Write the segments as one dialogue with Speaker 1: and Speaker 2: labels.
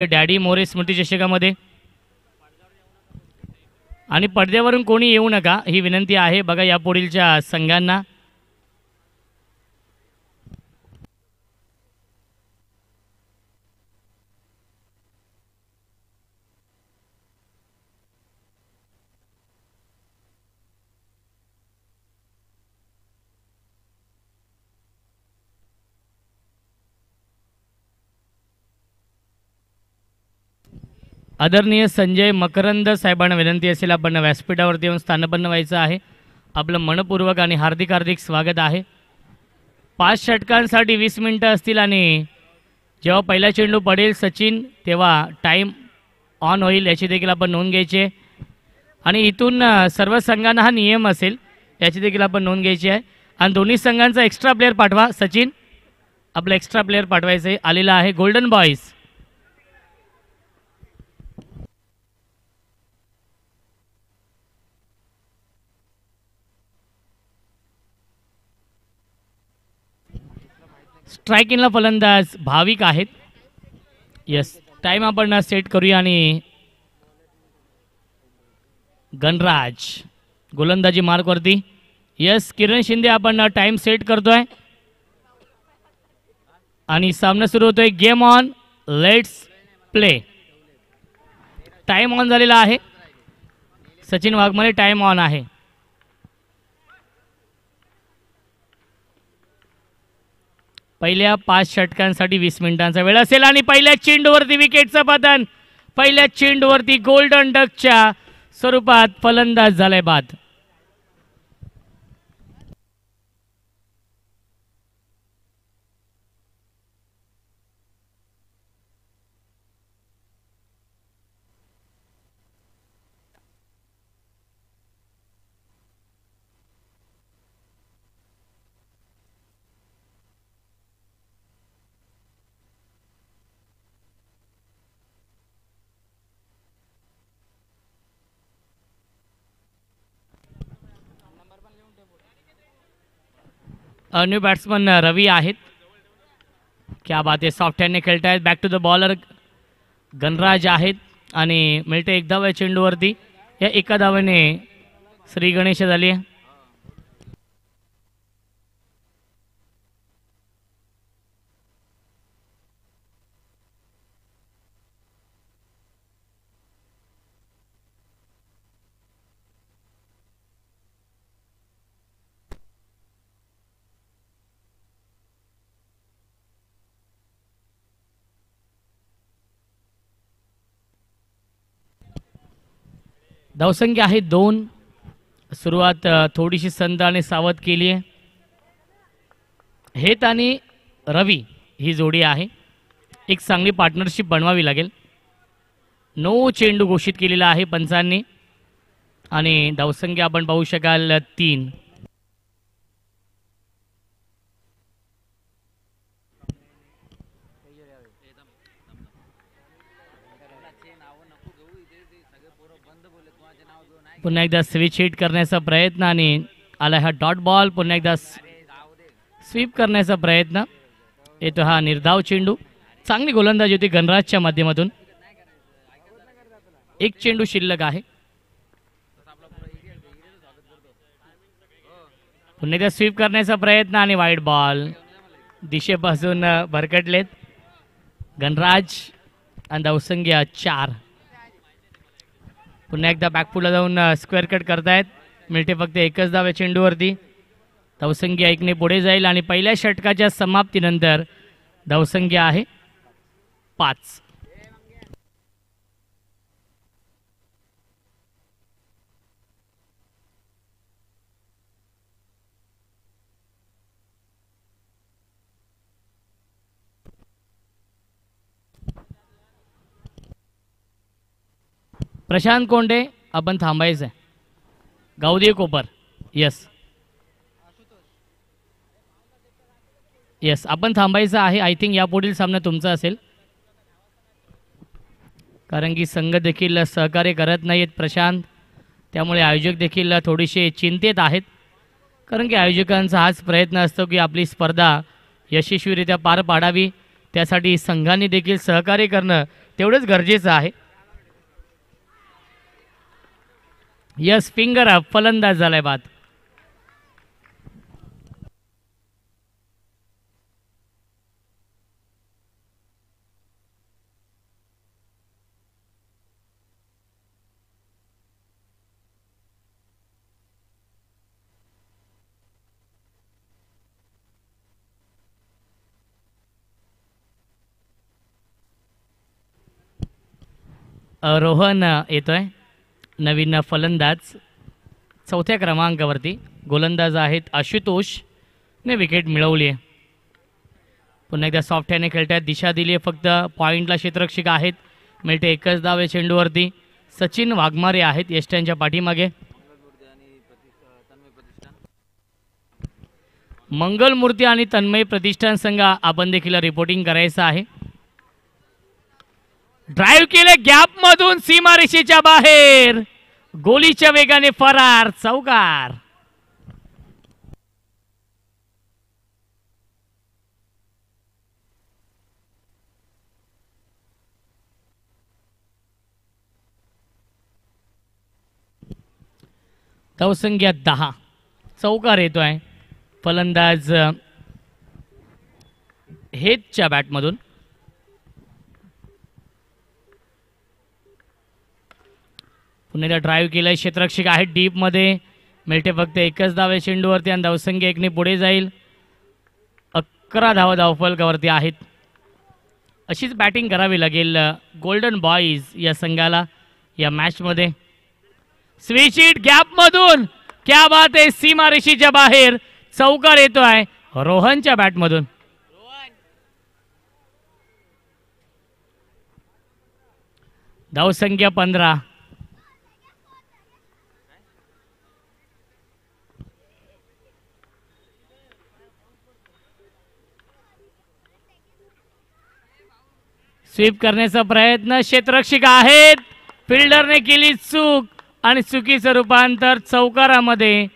Speaker 1: Daddy More स्मृती चषकामध्ये आणि पडद्यावरून कोणी येऊ नका ही विनंती आहे बघा यापुढीलच्या संघांना. आदरणीय संजय मकरंद साहेबांना विनंती असेल आपण व्यासपीठावरती येऊन स्थानपन्न व्हायचं आहे. आपलं मनपूर्वक आणि हार्दिक हार्दिक स्वागत आहे. 5 षटकांसाठी 20 मिनिटं असतील आणि जेव्हा पहिला चेंडू पडेल सचिन तेव्हा टाईम ऑन होईल याची देखील आपण नोंद घ्यायची आहे. आणि इथून सर्व संघांना हा नियम असेल याची देखील आपण नोंद घ्यायची आहे. आणि दोन्ही संघांचा एक्स्ट्रा प्लेअर पाठवा. सचिन आपला एक्स्ट्रा प्लेअर पाठवायचं आलेला आहे. गोल्डन बॉईज स्ट्रायकिंगला फलंदाज भाविक आहेत. यस टाइम आपण सेट करूया आणि गणराज गोलंदाजी मार्कवरती. यस किरण शिंदे आपण टाइम सेट करतोय आणि सामना सुरू होतोय. Game on let's play. Time on झालेला आहे. सचिन वाघमारे टाइम ऑन आहे. पहिल्या 5 षटकांसाठी 20 मिनिटांचा वेळ असेल आणि पहिल्या चेंडूवरती विकेटचं पतन. पहिल्या चेंडूवरती गोल्डन डकच्या स्वरूपात फलंदाज झालाय बाद. न्यू बॅट्समन रवी आहेत. क्या बात आहे. सॉफ्ट हँडने खेळत आहेत. बॅक टू द बॉलर गणराज आहेत आणि मिळते 1 धाव चेंडूवरती. या 1 धावेने श्री गणेश झाली आहे. धावसंख्या आहे 2. सुरुवात थोडीशी संत आणि सावध केली आहे. हेत आणि रवी ही जोडी आहे. एक चांगली पार्टनरशिप बनवावी लागेल. 9 चेंडू घोषित केलेला आहे पंचांनी आणि धावसंख्या आपण पाहू शकाल 3. पुन्हा एकदा स्विच हिट करण्याचा प्रयत्न आणि आला हा डॉट बॉल. पुन्हा एकदा स्वीप करण्याचा प्रयत्न. येतो हा निर्धाव चेंडू. चांगली गोलंदाजी होती गणराजच्या माध्यमातून. 1 चेंडू शिल्लक आहे. पुन्हा एकदा स्वीप करण्याचा प्रयत्न आणि वाईड बॉल. दिशेपासून भरकटलेत गणराज आणि धावसंख्या 4. पुन्हा एकदा बॅकफुटला जाऊन स्क्वेअर कट करतायत. मिळते फक्त 1च धाव चेंडूवरती. धावसंख्या 1ने पुढे जाईल आणि पहिल्या षटकाच्या समाप्तीनंतर धावसंख्या आहे 5. प्रशांत कोंडे आपण थांबायचं आहे. गावदेव कोपर. यस यस आपण थांबायचं आहे. आय थिंक यापुढील सामना तुमचा असेल कारण की संघ देखील सहकार्य करत नाहीत प्रशांत. त्यामुळे आयोजक देखील थोडेसे चिंतेत आहेत कारण की आयोजकांचा हाच प्रयत्न असतो की आपली स्पर्धा यशस्वीरित्या पार पाडावी. त्यासाठी संघांनी देखील सहकार्य करणं तेवढंच गरजेचं आहे. यस, फिंगर अप, फलंदाज झालाय बाद. रोहन येतोय, नवीन फलंदाज चौथ्या क्रमांकावरती. गोलंदाज आहेत आशुतोष ने विकेट मिळवली आहे. पुन्हा एकदा सॉफ्ट हॅने खेळतात, दिशा दिली आहे, फक्त पॉईंटला क्षेत्ररक्षक आहेत. मिळते एकच धाव या चेंडूवरती. सचिन वाघमारे आहेत यष्ट्यांच्या पाठीमागे. मंगलमूर्ती आणि तन्मय प्रतिष्ठान संघ आपण देखील रिपोर्टिंग करायचं आहे. ड्राईव्ह केले गॅप मधून, सीमारेषेच्या बाहेर, गोलीच्या वेगाने फरार, चौकार. धावसंख्या 10, चौकार येतोय फलंदाज हेतच्या बॅटमधून. पुन्हा एकदा ड्राईव्ह केलंय, क्षेत्ररक्षक आहेत डीप मध्ये. मिळते फक्त एकच धाव आहे चेंडूवरती आणि धावसंख्या 1ने पुढे जाईल. 11 धावा धावफलकावरती आहेत. अशीच बॅटिंग करावी लागेल गोल्डन बॉईज या संघाला या मॅचमध्ये. स्विच हिट गॅप मधून, क्या बात आहे, सीमारेषेच्या बाहेर, चौकार येतोय रोहनच्या बॅटमधून. धावसंख्या 15. स्वीप करण्याचा प्रयत्न, क्षेत्ररक्षक आहेत, फिल्डरने केली चूक आणि चुकीचं रूपांतर चौकारामध्ये.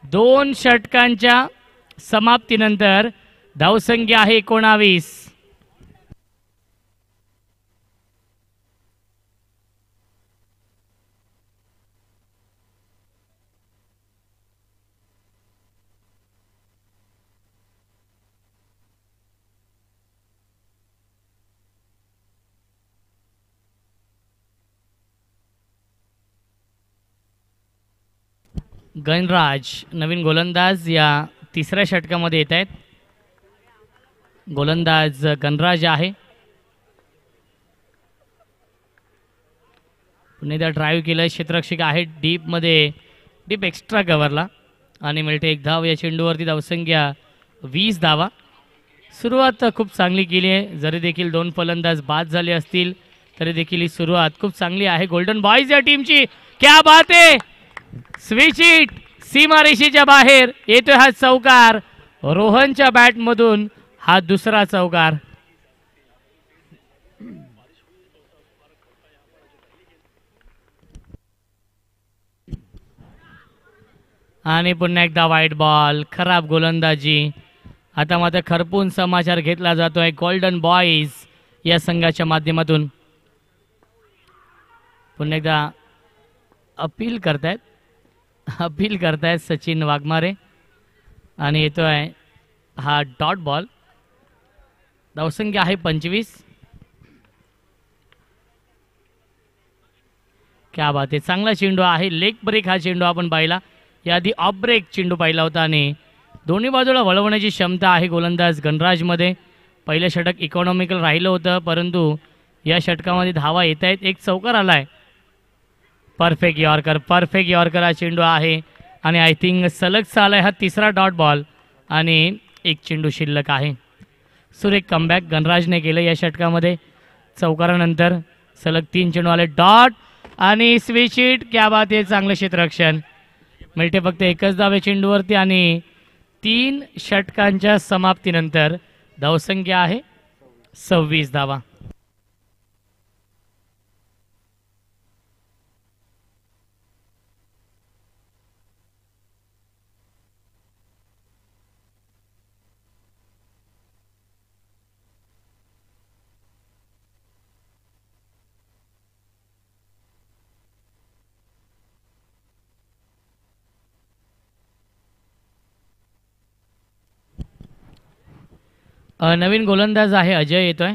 Speaker 1: 2 षटकांच्या समाप्तीनंतर धावसंख्या आहे 19. गणराज नवीन गोलंदाज या तिसऱ्या षटकामध्ये येत आहेत. गोलंदाज गणराज आहे. पुन्हा एकदा ड्राईव्ह केलं, क्षेत्ररक्षक आहे डीप मध्ये, डीप एक्स्ट्रा कव्हरला आणि मिळते एक धाव या चेंडूवरती. धावसंख्या 20 धावा. सुरुवात खूप चांगली केली आहे, जरी देखील 2 फलंदाज बाद झाले असतील तरी देखील ही सुरुवात खूप चांगली आहे गोल्डन बॉईज या टीमची. क्या बात आहे, स्विच हिट, सीमारेषेच्या बाहेर येतोय हा चौकार. रोहनच्या बॅटमधून हा दुसरा चौकार. आणि पुन्हा एकदा व्हाईट बॉल, खराब गोलंदाजी. आता मात्र खरपून समाचार घेतला जातोय गोल्डन बॉईज या संघाच्या माध्यमातून. पुन्हा एकदा अपील करतायत सचिन वाघमारे आणि येतोय हा डॉट बॉल. धावसंख्या आहे 25. क्या बात आहे, चांगला चेंडू आहे, लेग ब्रेक हा चेंडू आपण पाहिला, याआधी ऑफ ब्रेक चेंडू पाहिला होता आणि दोन्ही बाजूला वळवण्याची क्षमता आहे गोलंदाज गणराजमध्ये. पहिलं षटक इकॉनॉमिकल राहिलं होतं, परंतु या षटकामध्ये धावा येत आहेत. एक चौकार आलाय, परफेक्ट यॉर्कर हा चेंडू आहे आणि आय थिंक सलग आलाय हा तिसरा डॉट बॉल आणि एक चेंडू शिल्लक आहे. सुरेख कमबॅक गणराजने केलं या षटकामध्ये. चौकारानंतर सलग 3 चेंडू आले, डॉट आणि स्विच हिट. क्या बात आहे, चांगलं क्षेत्ररक्षण. मिळते फक्त एकच धाव चेंडूवरती आणि 3 षटकांच्या समाप्तीनंतर धावसंख्या आहे 26 धावा. नवीन गोलंदाज आहे अजय येतोय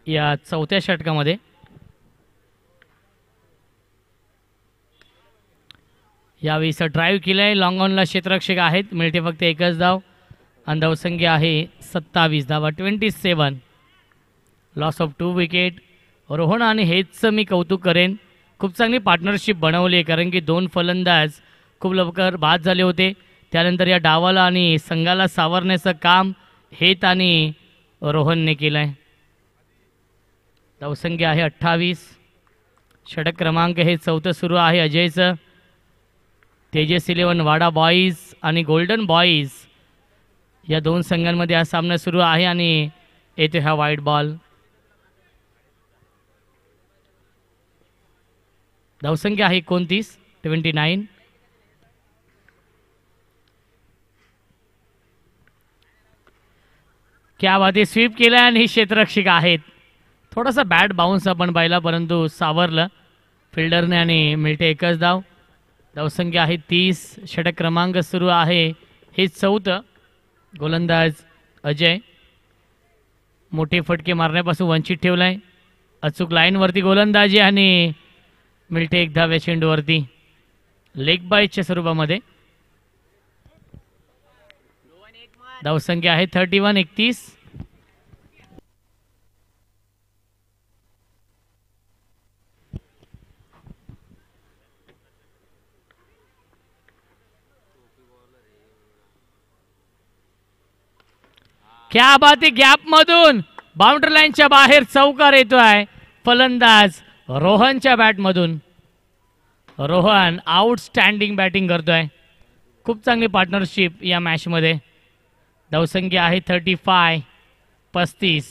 Speaker 1: या चौथ्या षटकामध्ये. यावेळी ड्राईव्ह केलाय, लॉंग ऑनला क्षेत्ररक्षक आहेत, मिळते फक्त एकच धाव आणि धावसंख्या आहे 27 धावा, 27. Loss of 2 wicket. रोहन आणि हेचचं मी कौतुक करेन, खूप चांगली पार्टनरशिप बनवली आहे, कारण की 2 फलंदाज खूप लवकर बाद झाले होते. त्यानंतर या डावाला आणि संघाला सावरण्याचं काम हेत आणि रोहनने केलं आहे. धावसंख्या आहे 28. षटक क्रमांक हे 4थं सुरू आहे अजयचं. तेजस 11 वाडा बॉईज आणि गोल्डन बॉईज या 2 संघांमध्ये हा सामना सुरू आहे आणि येतो हा वाईट बॉल. धावसंख्या आहे 29, 29. क्या बात आहे, स्वीप केला आणि ही क्षेत्ररक्षक आहेत. थोडासा बॅट बाउन्स आपण पाहिला, परंतु सावरलं फिल्डरने आणि मिळते एकच धाव. धावसंख्या आहे 30. षटक क्रमांक सुरू आहे हे 4थं. गोलंदाज अजय मोठे फटके मारण्यापासून वंचित ठेवलाय. अचूक लाईनवरती गोलंदाजी आणि मिळते एक धाव या चेंडूवरती लेग बाईच्या स्वरूपामध्ये. धावसंख्या आहे 31, 31. क्या बात आहे, गॅप मधून बाउंड्री लाईनच्या बाहेर चौकार येतोय फलंदाज रोहनच्या बॅटमधून. रोहन आउटस्टँडिंग बॅटिंग करतोय, खूप चांगली पार्टनरशिप या मॅचमध्ये. धावसंख्या आहे 35, 35.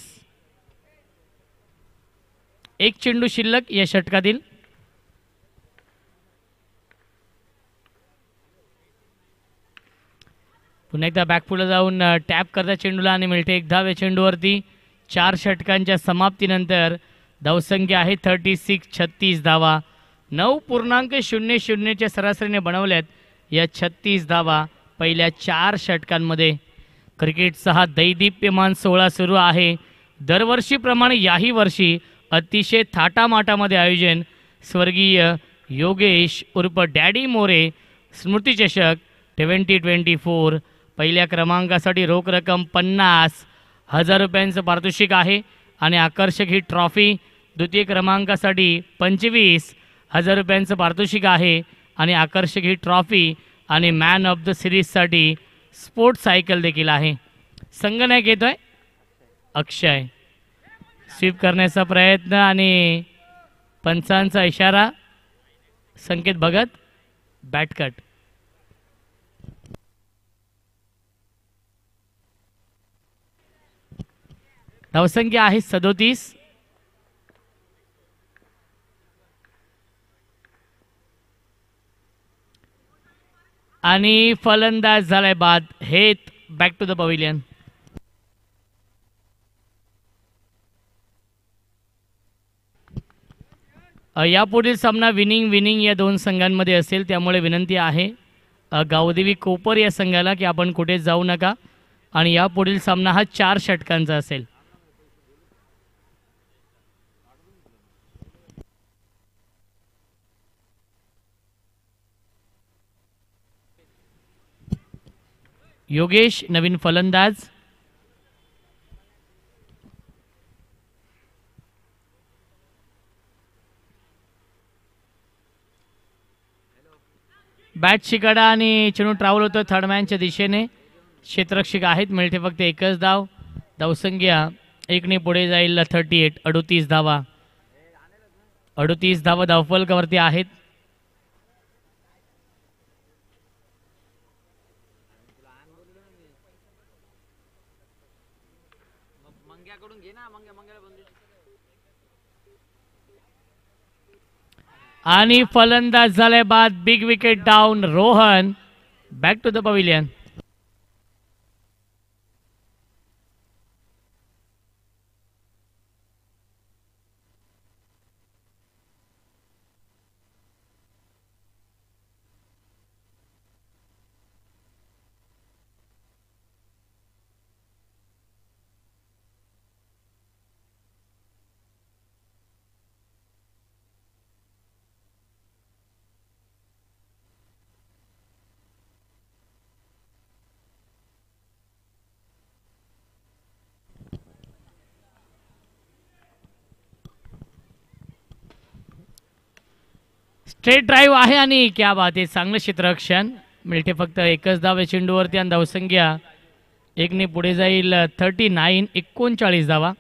Speaker 1: एक चेंडू शिल्लक या षटकातील. पुन्हा एकदा बॅकफुटला जाऊन टॅप करता चेंडूला आणि मिळते एक धाव या चेंडूवरती. 4 षटकांच्या समाप्तीनंतर धावसंख्या आहे 36, 36 धावा. 9.00च्या सरासरीने बनवल्यात या 36 धावा पहिल्या 4 षटकांमध्ये. क्रिकेटचा हा दैदिप्यमान सोहळा सुरू आहे. दरवर्षीप्रमाणे याही वर्षी अतिशय थाटामाटामध्ये आयोजन. स्वर्गीय योगेश उर्फ डॅडी मोरे स्मृतिचषक 2024. पहिल्या क्रमांकासाठी रोख रक्कम 50,000 रुपयांचं पारितोषिक आहे आणि आकर्षक ही ट्रॉफी. द्वितीय क्रमांकासाठी 25,000 रुपयांचं पारितोषिक आहे आणि आकर्षक ही ट्रॉफी आणि मॅन ऑफ द सिरीजसाठी स्पोर्ट्स सायकल देखील आहे. संगनायक येतोय अक्षय. स्वीप करण्याचा प्रयत्न आणि पंचांचा इशारा, संकेत भगत बॅटकट. धावसंख्या आहे 37. आणि फलंदाज झालाय बाद. हेत बॅक टू द पवेलियन. यापुढील सामना विनिंग या 2 संघांमध्ये असेल, त्यामुळे विनंती आहे गावदेवी कोपर या संघाला की आपण कुठे जाऊ नका आणि यापुढील सामना हा 4 षटकांचा असेल. योगेश नवीन फलंदाज. बॅट शिकाडा आणि चेंडू ट्रॅव्हल होतो थर्ड मॅनच्या दिशेने. क्षेत्ररक्षक आहेत, मिळते फक्त एकच धाव. धावसंख्या 1ने पुढे जाईल 38, 38 धावा. 38 धावा धावफलकावरती आहेत. आणि फलंदाज झाले बाद. Big wicket down. Rohan back to the pavilion. Straight drive आहे आणि क्या बात आहे, चांगलं क्षेत्ररक्षण. मिळते फक्त एकच धाव या चेंडूवरती आणि धावसंख्या एकने पुढे जाईल 39 धावा.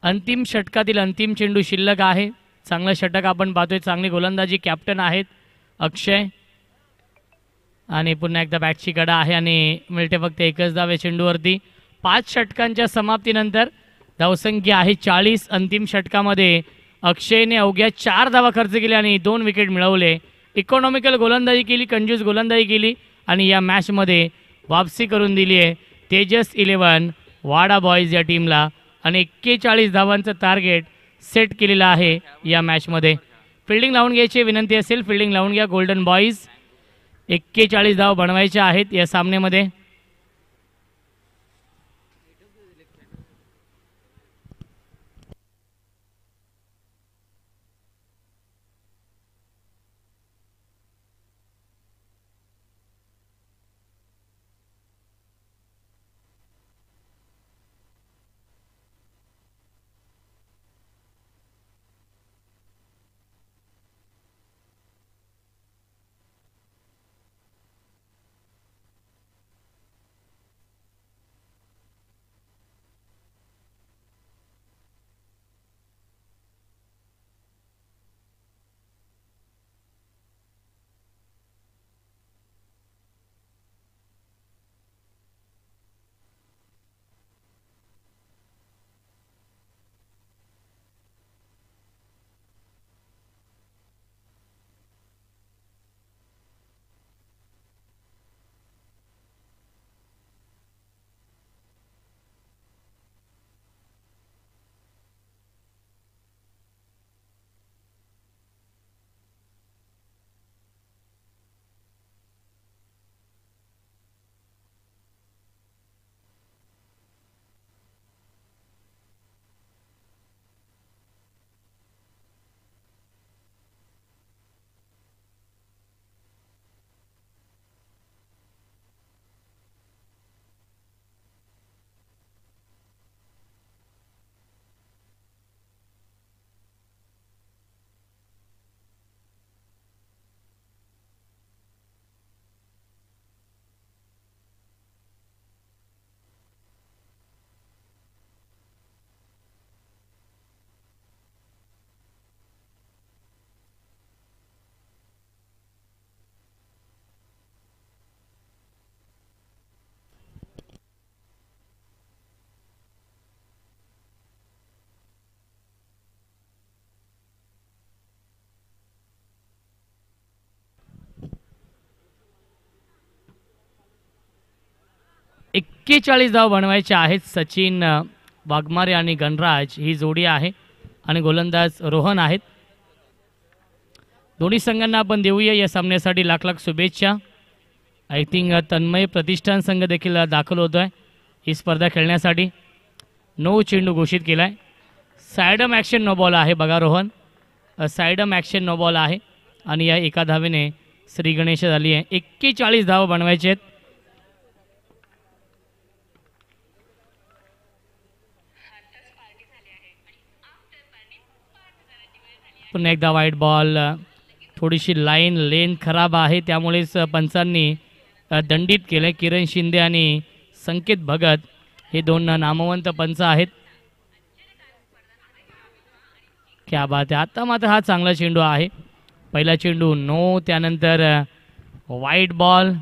Speaker 1: अंतिम षटकातील अंतिम चेंडू शिल्लक आहे. चांगलं षटक आपण पाहतोय, चांगली गोलंदाजी. कॅप्टन आहेत अक्षय आणि पुन्हा एकदा बॅटची कडा आहे आणि मिळते फक्त एकच धाव या चेंडूवरती. 5 षटकांच्या समाप्तीनंतर धावसंख्या आहे 40. अंतिम षटकामध्ये अक्षयने अवघ्या 4 धावा खर्च केल्या आणि 2 विकेट मिळवले. इकॉनॉमिकल गोलंदाजी केली, कंजूस गोलंदाजी केली आणि या मॅचमध्ये वापसी करून दिली आहे तेजस 11 वाडा बॉईज या टीमला आणि 41 धावांचं टार्गेट सेट केलेलं आहे या मॅचमध्ये. फिल्डिंग लावून घ्यायची विनंती असेल, फिल्डिंग लावून घ्या गोल्डन बॉईज. 41 धाव बनवायच्या आहेत या सामन्यामध्ये. एक्केचाळीस धाव बनवायचे आहेत. सचिन वाघमारे आणि गणराज ही जोडी आहे आणि गोलंदाज रोहन आहेत. दोन्ही संघांना आपण देऊया या सामन्यासाठी लाख लाख शुभेच्छा. आय थिंक तन्मय प्रतिष्ठान संघ देखील दाखल होतोय ही स्पर्धा खेळण्यासाठी. 9 चेंडू घोषित केलाय. सायडम ॲक्शन नो बॉल आहे बघा रोहन, सायडम ॲक्शन नो बॉल आहे आणि या एका धावेने श्री गणेश झाली आहे. 41 धाव बनवायचे आहेत. पुन्हा एकदा वाईट बॉल. थोडीशी लेन खराब आहे त्यामुळेच पंचांनी दंडित केले. किरण शिंदे आणि संकेत भगत हे 2 नामवंत पंच आहेत. क्या बात आहे. आता मात्र हा चांगला चेंडू आहे. पहिला चेंडू नो, त्यानंतर वाईट बॉल.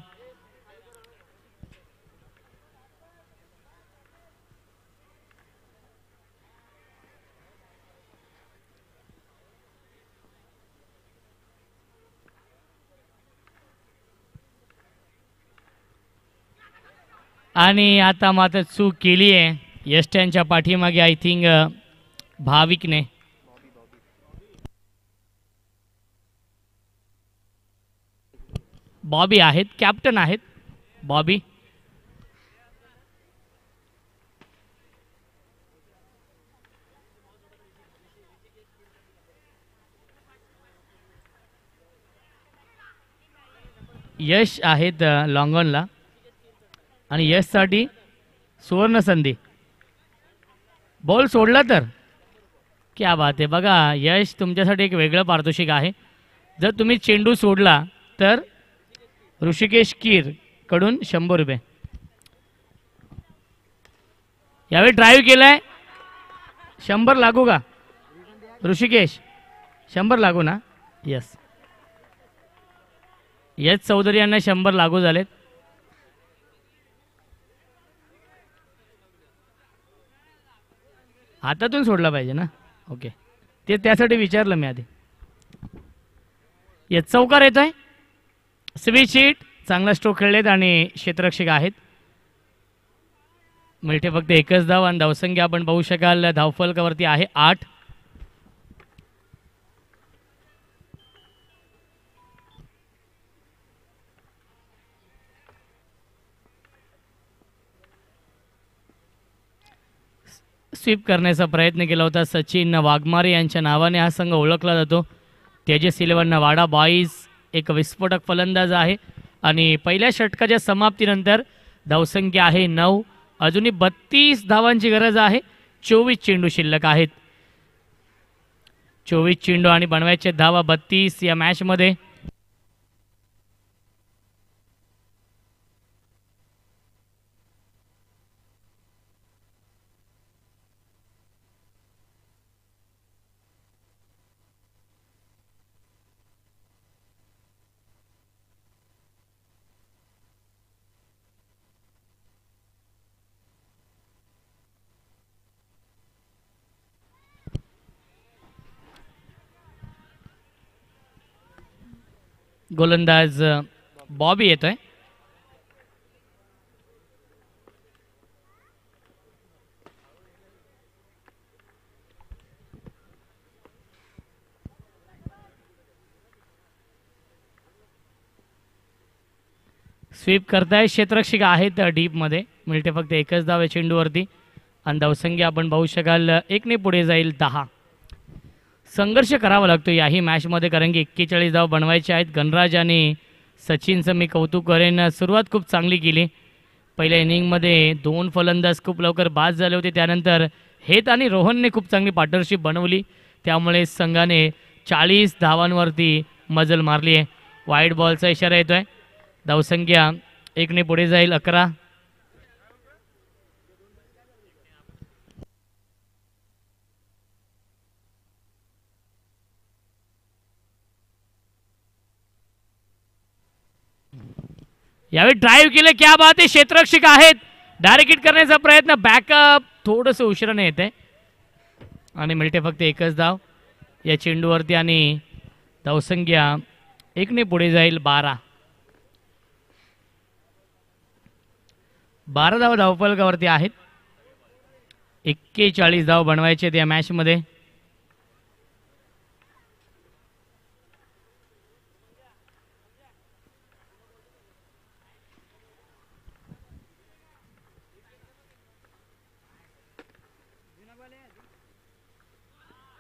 Speaker 1: आणि आता मात्र चूक केली आहे यष्ट्यांच्या पाठीमागे आय थिंक भाविकने. बॉबी आहेत, कॅप्टन आहेत बॉबी. यश आहेत लॉंगॉनला आणि यशसाठी सुवर्ण संधी. बॉल सोडला तर क्या बात आहे. बघा यश तुमच्यासाठी एक वेगळं पारितोषिक आहे. जर तुम्ही चेंडू सोडला तर ऋषिकेश कीर कडून 100 रुपये. यावेळी ड्राईव्ह केलाय. 100 लागू का ऋषिकेश? 100 लागू ना? यस. यश चौधरी यांना 100 लागू झालेत. हातातून सोडला पाहिजे ना? ओके, ते त्यासाठी विचारलं मी आधी. यस चौकार येतोय. स्वीट शीट चांगला स्ट्रोक खेळलेत आणि क्षेत्ररक्षक आहेत. मिळते फक्त एकच धाव आणि धावसंख्या आपण पाहू शकाल धावफलकावरती आहे 8. स्वीप करण्याचा प्रयत्न केला होता सचिन वाघमारे यांच्या नावाने हा संघ ओळखला जातो. तेजस 11 वाडा बॉईज एक विस्फोटक फलंदाज आहे आणि पहिल्या षटकाच्या समाप्तीनंतर धावसंख्या आहे 9. अजूनही 32 धावांची गरज आहे. 24 चेंडू शिल्लक आहेत. 24 चेंडू आणि बनवायचे धावा 32 या मॅचमध्ये. गोलंदाज बॉबी येतोय. स्वीप करताय. क्षेत्ररक्षक आहेत डीपमध्ये. मिळते फक्त एकच धाव आहे चेंडूवरती आणि धावसंख्या आपण पाहू शकाल 1 पुढे जाईल 10. संघर्ष करावा लागतो याही मॅचमध्ये कारण की 41 धाव बनवायचे आहेत. गणराज आणि सचिनचं मी कौतुक करेन. सुरुवात खूप चांगली केली. पहिल्या इनिंगमध्ये 2 फलंदाज खूप लवकर बाद झाले होते. त्यानंतर हेत आणि रोहनने खूप चांगली पार्टनरशिप बनवली. त्यामुळे संघाने 40 धावांवरती मजल मारली आहे. वाईट बॉलचा इशारा येतोय. धावसंख्या 1 पुढे जाईल 11. यावेळी ड्राईव्ह केले. क्या बात आहे. क्षेत्ररक्षक आहेत. डायरेक्ट हिट करण्याचा प्रयत्न. बॅकअप थोडंसं उशिराने येते आणि मिळते फक्त एकच धाव या चेंडूवरती आणि धावसंख्या 1 पुढे जाईल 12. 12 धाव धावफलकावरती आहेत. 41 धाव बनवायचे आहेत या मॅचमध्ये.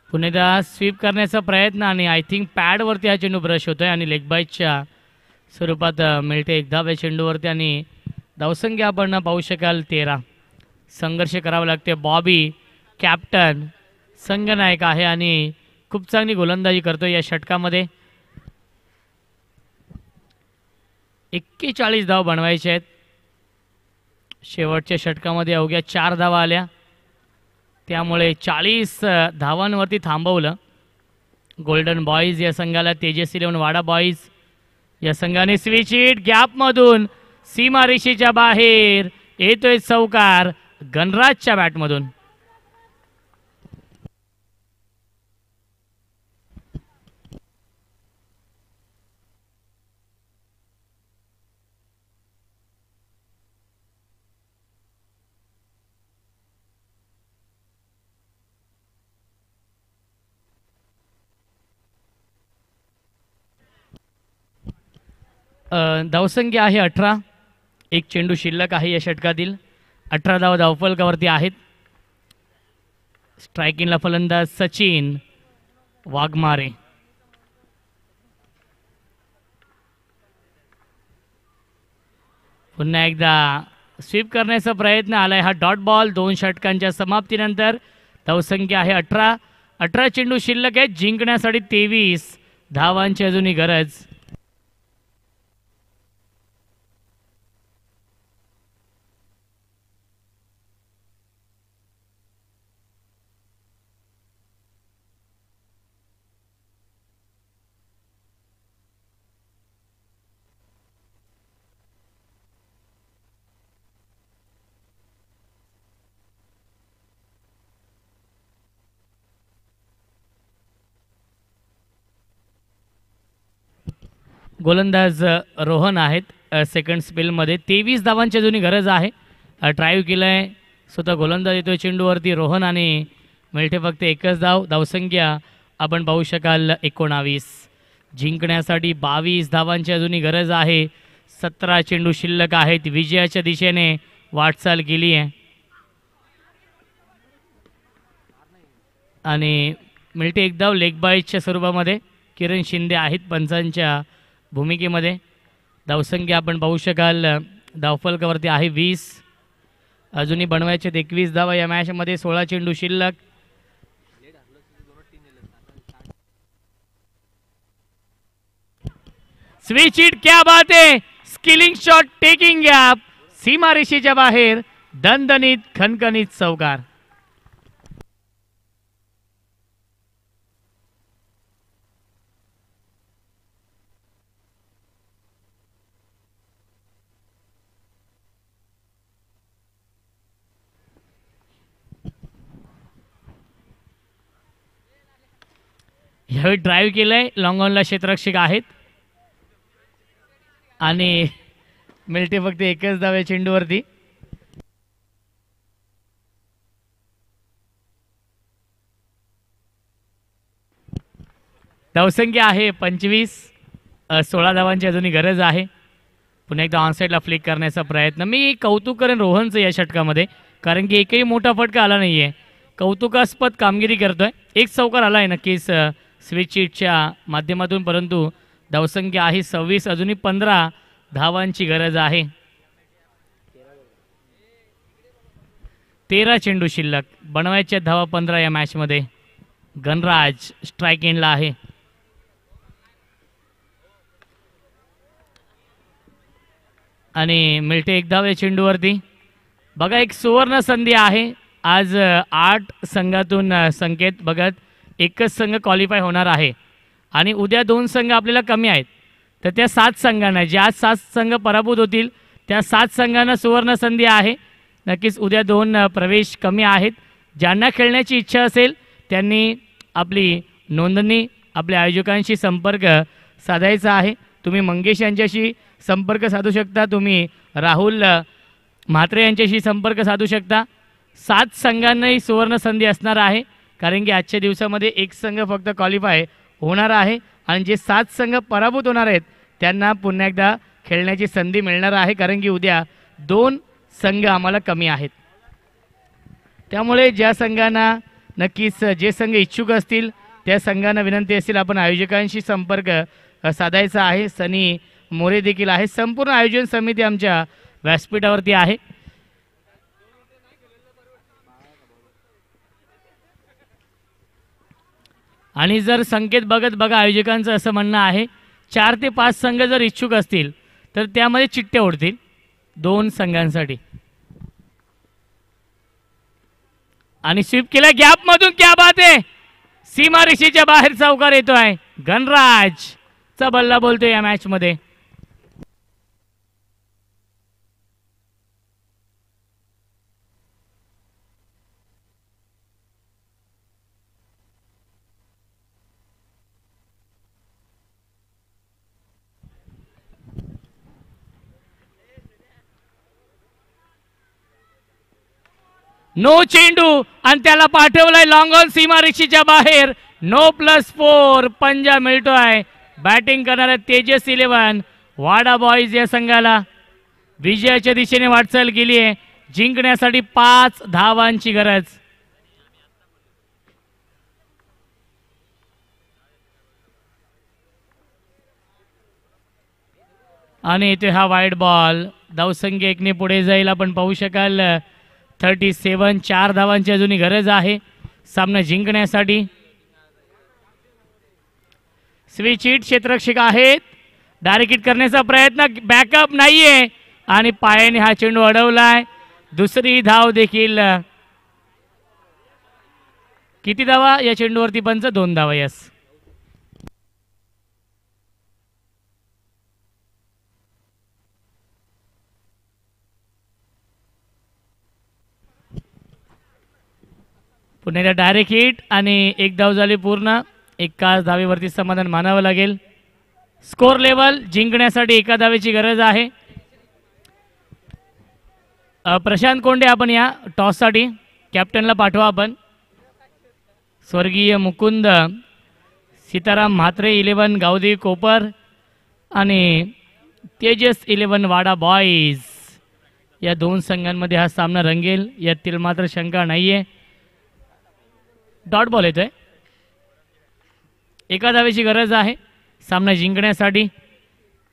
Speaker 1: पुणेदा स्वीप करण्याचा प्रयत्न आणि आय थिंक पॅडवरती हा चेंडू ब्रश होतोय आणि लेग बाईटच्या स्वरूपात मिळते 1 धाव या चेंडूवरती आणि धावसंख्या आपण पाहू शकाल 13. संघर्ष करावा लागते. बॉबी कॅप्टन संघनायक आहे आणि खूप चांगली गोलंदाजी करतोय या षटकामध्ये. 41 धाव बनवायचे आहेत. शेवटच्या षटकामध्ये अवघ्या 4 धावा आल्या. त्यामुळे 40 धावांवरती थांबवलं गोल्डन बॉईज या संघाला. तेजस 11 वाडा बॉईज या संघाने स्विच हिट गॅपमधून सीमारेषेच्या बाहेर येतोय चौकार गणराजच्या बॅटमधून. धावसंख्या आहे 18. 1 चेंडू शिल्लक आहे या षटकातील. 18 धाव धावफलकावरती आहेत. स्ट्रायकिंगला फलंदाज सचिन वाघमारे. पुन्हा एकदा स्वीप करण्याचा प्रयत्न आलाय. हा डॉट बॉल 2 षटकांच्या समाप्तीनंतर. धावसंख्या आहे 18. 18 चेंडू शिल्लक आहेत. जिंकण्यासाठी 23 धावांची अजूनही गरज. गोलंदाज रोहन आहेत सेकंड स्पेलमध्ये. 23 धावांची अजूनही गरज आहे. ड्राईव्ह केलं आहे स्वतः गोलंदाज येतोय चेंडूवरती रोहन आणि मिळते फक्त एकच धाव. धावसंख्या आपण पाहू शकाल 19. जिंकण्यासाठी 22 धावांची अजूनही गरज आहे. 17 चेंडू शिल्लक आहेत. विजयाच्या दिशेने वाटचाल केली आहे आणि मिळते एक धाव. लेग बाईटच्या स्वरूपामध्ये किरण शिंदे आहेत पंचांच्या भूमिकेमध्ये. धावसंख्या आपण पाहू शकाल धावफलकावरती आहे 20. अजूनही बनवायचे 21 धावा या मॅचमध्ये. 16 चेंडू शिल्लक. स्विच इट, क्या बात है. स्किलिंग शॉट, टेकिंग गॅप, सीमारेषेच्या बाहेर दणदणीत खणखणीत चौकार. यावेळी ड्राईव्ह केलंय. लॉंग ऑनला क्षेत्ररक्षक आहेत आणि मिळते फक्त एकच धाव या चेंडूवरती. धावसंख्या आहे 25. 16 धावांची अजूनही गरज आहे. पुन्हा एकदा ऑनसाईडला फ्लिक करण्याचा प्रयत्न. मी कौतुक करेन रोहनचं या षटकामध्ये, कारण की एकही मोठा फटका आला नाही आहे. कौतुकास्पद कामगिरी करतोय. एक चौकार आला आहे नक्कीच स्विच इटच्या माध्यमातून, परंतु धावसंख्या आहे 26. अजूनही 15 धावांची गरज आहे. 13 चेंडू शिल्लक. बनवायच्या धावा 15 या मॅचमध्ये. गणराज स्ट्राईक एंडला आहे. आणि मिळते एक धाव या चेंडूवरती. बघा एक सुवर्ण संधी आहे. आज 8 संघातून संकेत बघत एकच संघ क्वालिफाय होणार आहे आणि उद्या 2 संघ आपल्याला कमी आहेत. तर त्या 7 संघांना, ज्या 7 संघ पराभूत होतील त्या 7 संघांना सुवर्ण संधी आहे. नक्कीच उद्या 2 प्रवेश कमी आहेत. ज्यांना खेळण्याची इच्छा असेल त्यांनी आपली नोंदणी आपल्या आयोजकांशी संपर्क साधायचा आहे. तुम्ही मंगेश यांच्याशी संपर्क साधू शकता. तुम्ही राहुल म्हात्रे यांच्याशी संपर्क साधू शकता. 7 संघांनाही सुवर्ण संधी असणार आहे, कारण की आजच्या दिवसामध्ये एक संघ फक्त क्वालिफाय होणार आहे आणि जे 7 संघ पराभूत होणार आहेत त्यांना पुन्हा एकदा खेळण्याची संधी मिळणार आहे, कारण की उद्या 2 संघ आम्हाला कमी आहेत. त्यामुळे ज्या संघांना नक्कीच जे संघ इच्छुक असतील त्या संघांना विनंती असेल आपण आयोजकांशी संपर्क साधायचा आहे. सनी मोरे देखील आहे. संपूर्ण आयोजन समिती आमच्या व्यासपीठावरती आहे. आणि जर संकेत बघत बघा आयोजकांचं असं म्हणणं आहे 4 ते 5 संघ जर इच्छुक असतील तर त्यामध्ये चिठ्ठ्या उडतील 2 संघांसाठी. आणि स्वीप केला गॅप मधून, क्या बात आहे. सीमारेषेच्या बाहेर चौकार येतोय. गणराज चा बल्ला बोलतोय या मॅच मध्ये. नो चेंडू आणि त्याला पाठवलाय लॉंग ऑन सीमारेषेच्या बाहेर. नो +4 पंजा मिळतोय. बॅटिंग करणाऱ्या तेजस 11 वाडा बॉईज या संघाला विजयाच्या दिशेने वाटचाल केली आहे. जिंकण्यासाठी 5 धावांची गरज. आणि इथे हा वाईड बॉल. धावसंख्या 1 ने पुढे जाईल. आपण पाहू शकाल 37. 4 धावांची अजूनही गरज आहे सामना जिंकण्यासाठी. स्विचिट क्षेत्ररक्षक आहेत. डायरेक्ट हिट करण्याचा प्रयत्न, बॅकअप नाहीये आणि पायाने हा चेंडू अडवलाय. दुसरी धाव देखील. किती धावा या चेंडूवरती पंच? 2 धावा. यस. पुन्हा एकदा डायरेक्ट हिट आणि 1 धाव झाली पूर्ण. एकाच धावेवरती समाधान मानावं लागेल. स्कोर लेवल जिंकण्यासाठी 1 धावेची गरज आहे. प्रशांत कोंडे आपण या टॉससाठी कॅप्टनला पाठवा. आपण स्वर्गीय मुकुंद सीताराम म्हात्रे 11 गावदेवी कोपर आणि तेजस 11 वाडा बॉईज या 2 संघांमध्ये हा सामना रंगेल यातील मात्र शंका नाहीये. डॉट बॉल येतोय. 1 धावेची गरज आहे सामना जिंकण्यासाठी.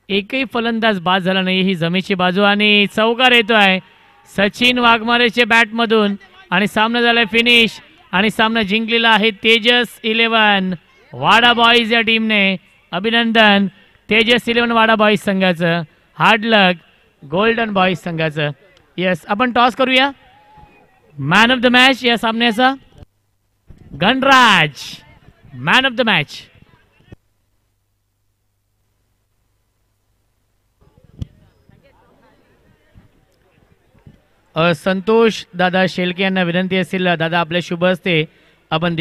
Speaker 1: एकही फलंदाज बाद झाला नाही ही जमेची बाजू आणि चौकार येतोय सचिन वाघमारेच्या बॅटमधून आणि सामना झालाय फिनिश आणि सामना जिंकलेला आहे तेजस 11 वाडा बॉईज या टीमने. अभिनंदन तेजस 11 वाडा बॉईज संघाचं. हार्ड लक गोल्डन बॉईज संघाचं. यस, आपण टॉस करूया. मॅन ऑफ द मॅच या सामन्याचा Ganraj man of the match. Santosh Dada Shelke यांना विनंती असेल दादा आपल्या शुभ हस्ते आपण